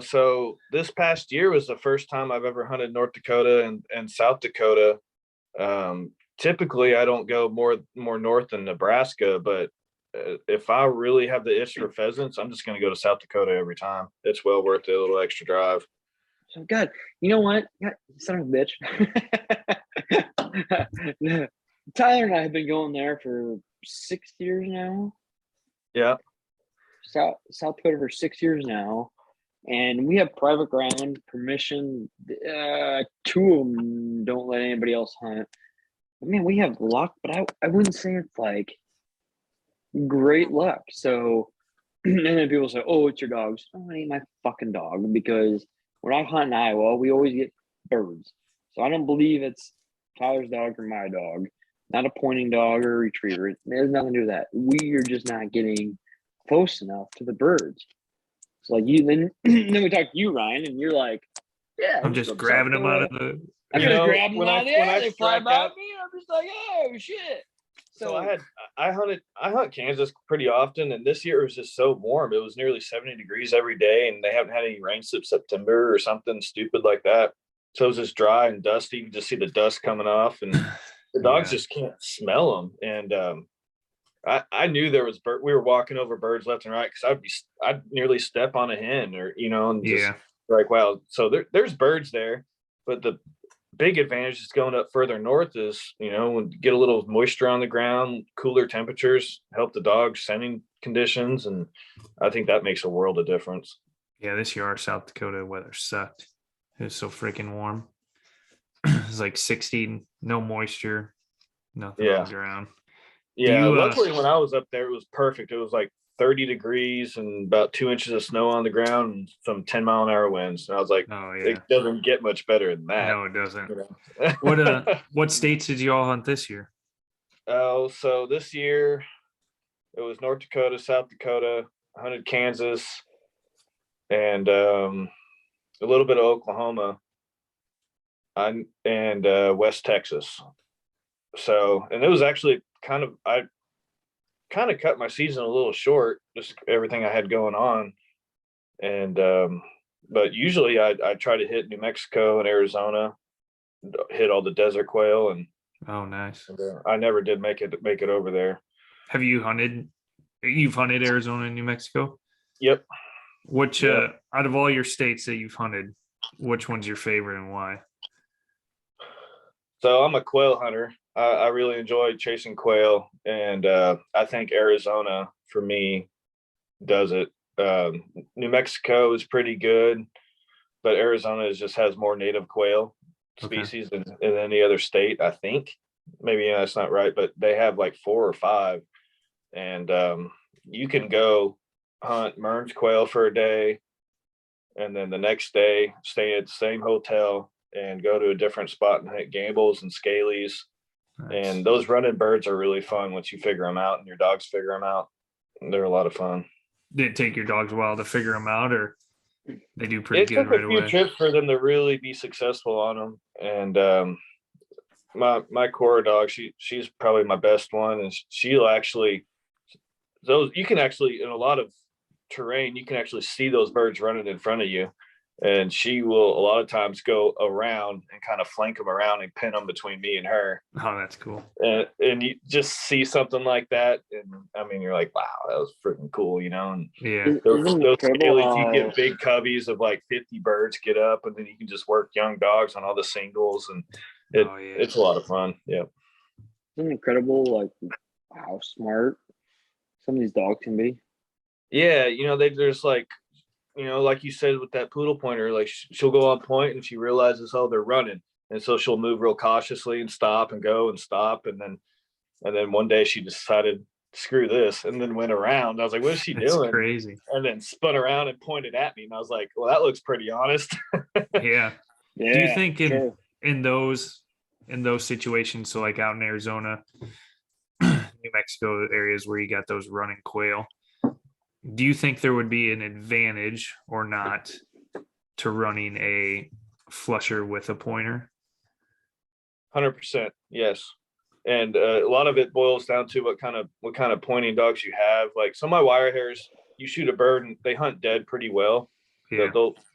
So this past year was the first time I've ever hunted North Dakota and South Dakota. Typically, I don't go more north than Nebraska, but if I really have the itch for pheasants, I'm just going to go to South Dakota every time. It's well worth the little extra drive. So God, you know what? God, son of a bitch. Tyler and I have been going there for 6 years now. Yeah. South Dakota for 6 years now. And we have private ground permission. 2 of them don't let anybody else hunt. But man, we have luck, but I wouldn't say it's like great luck. So, and then people say, "Oh, it's your dogs." Oh, it ain't my fucking dog, because when I hunt in Iowa, we always get birds. So I don't believe it's Tyler's dog or my dog. Not a pointing dog or a retriever. It has nothing to do with that. We are just not getting close enough to the birds. So like you, then we talk to you, Ryan, and you're like, "Yeah, I'm just grabbing them out of the. I'm You just know, grabbing them when out I- of the when air. I They fly strike by out- me. I'm just like, oh shit. So I hunt Kansas pretty often, and this year it was just so warm. It was nearly 70 degrees every day, and they haven't had any rain since September or something stupid like that. So it was just dry and dusty. You can just see the dust coming off, and the dogs Yeah. just can't smell them. And I knew there was we were walking over birds left and right, because I'd nearly step on a hen, or and just Yeah. like, wow. So there's birds there, but the big advantage is going up further north is, get a little moisture on the ground, cooler temperatures, help the dogs sending conditions. And I think that makes a world of difference. Yeah, this year our South Dakota weather sucked. It was so freaking warm. It was like 60, no moisture, nothing on Yeah. the ground. Yeah. you, Luckily, when I was up there, it was perfect. It was like 30 degrees and about 2 inches of snow on the ground and some 10-mile-an-hour winds. And I was like, Oh yeah. it doesn't get much better than that. No, it doesn't. you know? What states did you all hunt this year? Oh, so this year it was North Dakota, South Dakota, I hunted Kansas, and a little bit of Oklahoma, and West Texas. So, and it was actually I kind of cut my season a little short, just everything I had going on. And but usually I try to hit New Mexico and Arizona, hit all the desert quail, and Oh, nice. I never did make it over there. Have you hunted? You've hunted Arizona and New Mexico? Yep. Which Yeah. out of all your states that you've hunted, which one's your favorite and why? So I'm a quail hunter. I really enjoy chasing quail, and I think Arizona for me does it. New Mexico is pretty good, but Arizona just has more native quail species than any other state, I think. Maybe that's not right, but they have like 4 or 5, and you can go hunt Mearns quail for a day, and then the next day stay at the same hotel and go to a different spot and hunt gambles and scalies. Nice. And those running birds are really fun once you figure them out and your dogs figure them out. They're a lot of fun. Did it take your dogs a while to figure them out, or they do pretty It good took right a few away? trips for them to really be successful on them. And my Cora dog, she's probably my best one, and she'll actually, those, you can actually, in a lot of terrain, you can actually see those birds running in front of you. and she will a lot of times go around and kind of flank them around and pin them between me and her. Oh, that's cool. And you just see something like that, and I mean, you're like, wow, that was freaking cool, And Yeah. those Isn't it incredible scallies, you how- get big cubbies of like 50 birds get up, and then you can just work young dogs on all the singles, and it's a lot of fun. Yeah. Isn't it incredible, like how smart some of these dogs can be? Yeah, there's like, like you said with that poodle pointer, like she'll go on point and she realizes, oh, they're running, and so she'll move real cautiously and stop and go and stop, and then one day she decided, screw this, and then went around. I was like, what is she That's doing? crazy. And then spun around and pointed at me, and I was like, well, that looks pretty honest. Yeah. Yeah. Do you think sure. in those situations, so like out in Arizona, New Mexico areas where you got those running quail, do you think there would be an advantage or not to running a flusher with a pointer? 100%, yes. And a lot of it boils down to what kind of pointing dogs you have. Like some of my wire hairs, you shoot a bird and they hunt dead pretty well. Yeah.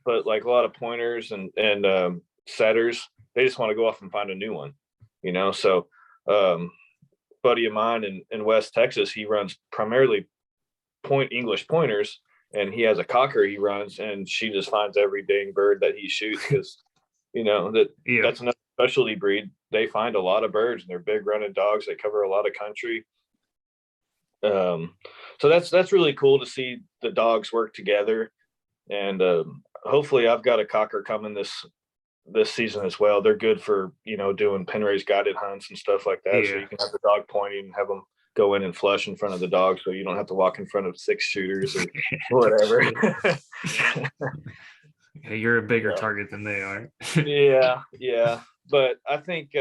But like a lot of pointers and setters, they just want to go off and find a new one, So, buddy of mine in West Texas, he runs primarily English pointers, and he has a cocker he runs, and she just finds every dang bird that he shoots because, that's another specialty breed. They find a lot of birds, and they're big running dogs. They cover a lot of country. So that's really cool to see the dogs work together. And hopefully I've got a cocker coming this season as well. They're good for, doing pen raised guided hunts and stuff like that. Yeah. So you can have the dog pointing and have them go in and flush in front of the dog, so you don't have to walk in front of 6 shooters or whatever. Yeah, you're a bigger target than they are. Yeah. But I think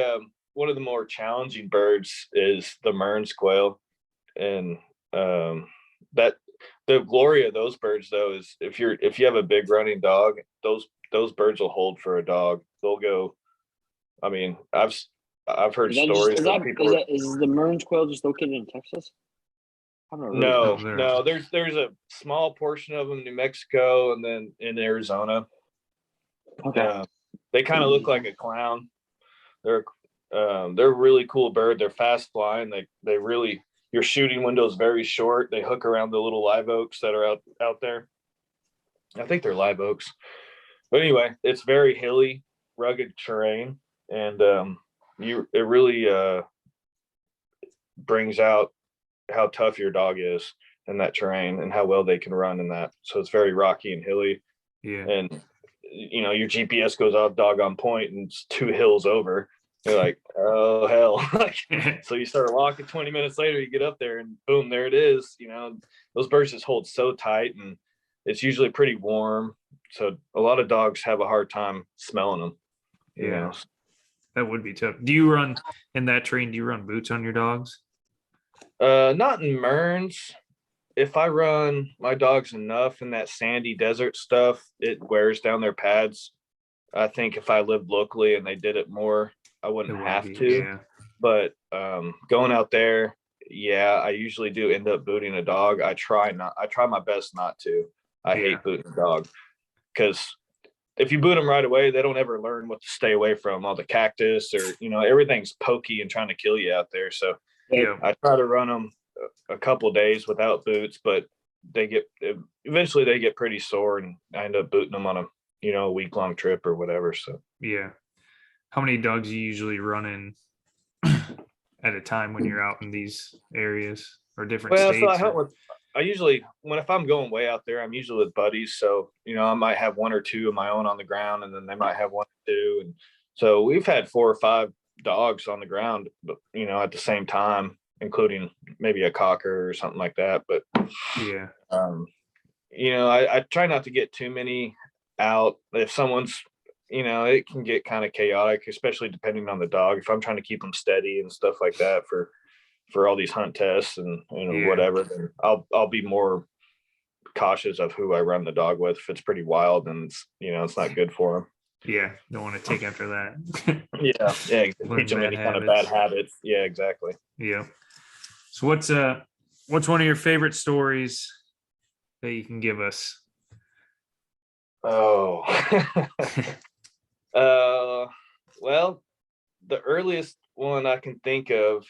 one of the more challenging birds is the Mearns quail, and that the glory of those birds though is if you have a big running dog, those birds will hold for a dog. They'll go. I mean, I've heard stories of people. Is the Mearns quail just located in Texas? No. There's a small portion of them in New Mexico, and then in Arizona. Okay. They kind of look like a clown. They're a really cool bird. They're fast flying. They really, your shooting window is very short. They hook around the little live oaks that are out there. I think they're live oaks. But anyway, it's very hilly, rugged terrain, and it really brings out how tough your dog is in that terrain and how well they can run in that. So it's very rocky and hilly. Yeah. And your GPS goes off doggone point and it's 2 hills over. You're like, oh hell. So you start walking, 20 minutes later, you get up there and boom, there it is. Those birds just hold so tight, and it's usually pretty warm. So a lot of dogs have a hard time smelling them. Yeah. That would be tough. Do you run in that terrain? Do you run boots on your dogs? Not in Mearns. If I run my dogs enough in that sandy desert stuff, it wears down their pads. I think if I lived locally and they did it more, I wouldn't have to. Yeah. But going out there, I usually do end up booting a dog. I try my best not to. I hate booting a dog because if you boot them right away, they don't ever learn what to stay away from. All the cactus or everything's pokey and trying to kill you out there. So I try to run them a couple days without boots, but eventually they get pretty sore, and I end up booting them on a week-long trip or whatever. So how many dogs you usually run in at a time when you're out in these areas or different states? So I hunt with, if I'm going way out there, I'm usually with buddies. So I might have 1 or 2 of my own on the ground, and then they might have 1 or 2, and so we've had 4 or 5 dogs on the ground, but at the same time, including maybe a cocker or something like that. But I try not to get too many out. If someone's, it can get kind of chaotic, especially depending on the dog. If I'm trying to keep them steady and stuff like that for all these hunt tests and whatever, then I'll be more cautious of who I run the dog with. If it's pretty teaching it's not good for them. Don't want to take after that. Teach them any kind of bad habits. Exactly. So what's one of your favorite stories that you can give us? Oh. Well, the earliest one I can think of,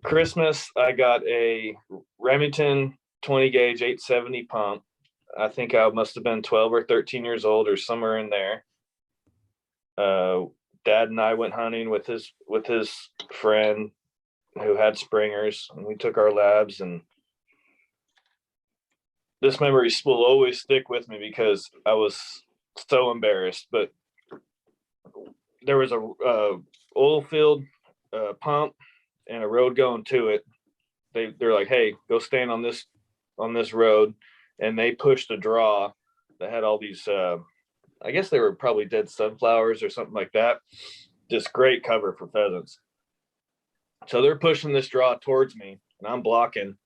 Christmas, I got a Remington 20 gauge 870 pump. I think I must have been 12 or 13 years old or somewhere in there. Dad and I went hunting with his friend who had springers, and we took our labs, and this memory will always stick with me because I was so embarrassed. But there was a oil field pump and a road going to it. They're like, hey, go stand on this road, and they pushed a draw that had all these I guess they were probably dead sunflowers or something like that. Just great cover for pheasants. So they're pushing this draw towards me, and I'm blocking,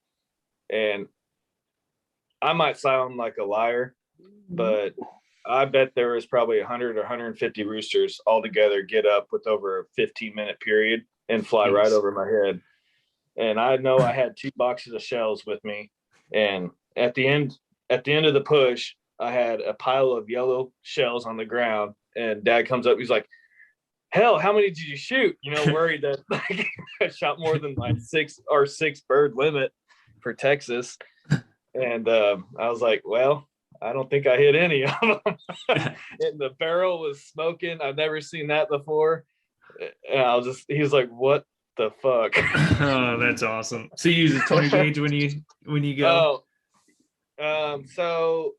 and I might sound like a liar, but I bet there was probably 100 or 150 roosters all together get up with over a 15-minute period and fly right over my head. And I know I had 2 boxes of shells with me. And at the end of the push, I had a pile of yellow shells on the ground. And Dad comes up, he's like, hell, how many did you shoot? Worried that like I shot more than my 6 bird limit for Texas. And I was like, well, I don't think I hit any of them. And the barrel was smoking. I've never seen that before. And he was like, what the fuck? Oh, that's awesome. So you use a 20 gauge when you go? So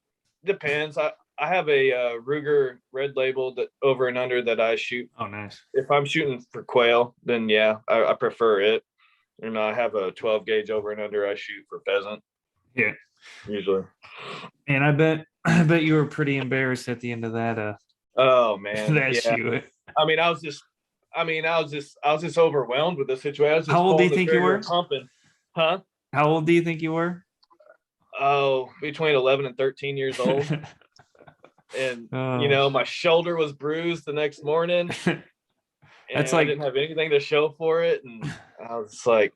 depends. I have a Ruger Red Label that over and under that I shoot. Oh, nice. If I'm shooting for quail, then yeah, I prefer it. And I have a 12 gauge over and under I shoot for pheasant. Yeah. Usually. And I bet you were pretty embarrassed at the end of that oh man. that yeah. shoot. I was just overwhelmed with the situation. How old do you think you were? Pumping. Huh? How old do you think you were? Oh, between 11 and 13 years old. And my shoulder was bruised the next morning. And I didn't have anything to show for it. And I was like,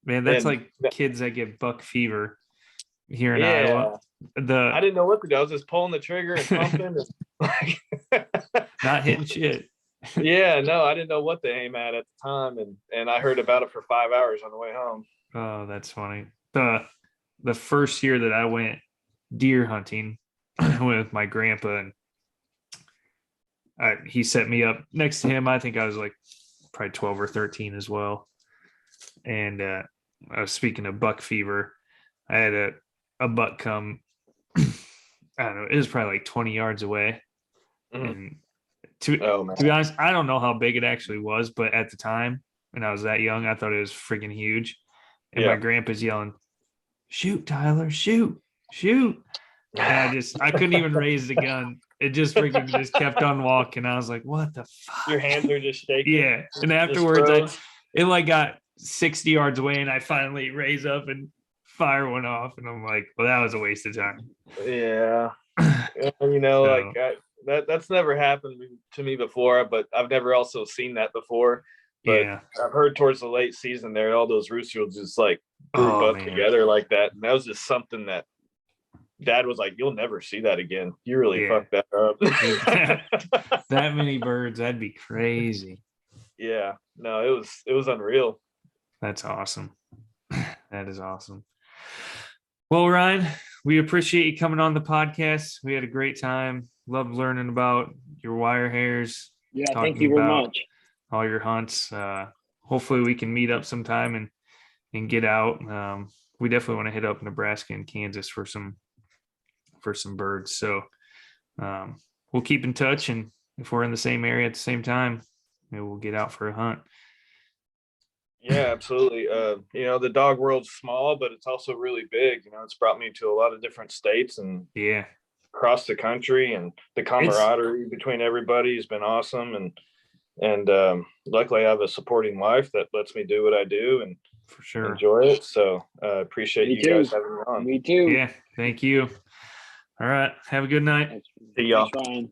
man, that's like kids that get buck fever here in Iowa. I didn't know what to do. I was just pulling the trigger and pumping. Not hitting shit. Yeah, no, I didn't know what to aim at the time. And I heard about it for 5 hours on the way home. Oh, that's funny. The first year that I went deer hunting with my grandpa, and he set me up next to him. I think I was like probably 12 or 13 as well. And I was speaking of buck fever. I had a buck come, I don't know, it was probably like 20 yards away. Mm-hmm. And to be honest, I don't know how big it actually was, but at the time when I was that young, I thought it was freaking huge. And my grandpa's yelling, shoot, Tyler, shoot. And I couldn't even raise the gun. It just freaking just kept on walking. I was like, what the fuck? Your hands are just shaking. Yeah. And afterwards, it like got 60 yards away, and I finally raise up and fire one off. And I'm like, well, that was a waste of time. Yeah. That's never happened to me before, but I've never also seen that before. But I've heard towards the late season there, all those roosters just like group up together like that. And that was just something that Dad was like, you'll never see that again. You really fucked that up. That many birds, that'd be crazy. Yeah. No, it was unreal. That's awesome. That is awesome. Well, Ryan, we appreciate you coming on the podcast. We had a great time. Loved learning about your wire hairs. Yeah, thank you very much. All your hunts. Hopefully we can meet up sometime and get out. We definitely want to hit up Nebraska and Kansas for some birds. So we'll keep in touch, and if we're in the same area at the same time, maybe we'll get out for a hunt. Yeah, absolutely. The dog world's small, but it's also really big. It's brought me to a lot of different states and across the country, and the camaraderie between everybody has been awesome. And luckily I have a supporting wife that lets me do what I do and for sure enjoy it. So appreciate you guys having me on. Me too. Yeah, thank you. All right, have a good night. See y'all. Thanks, Ryan.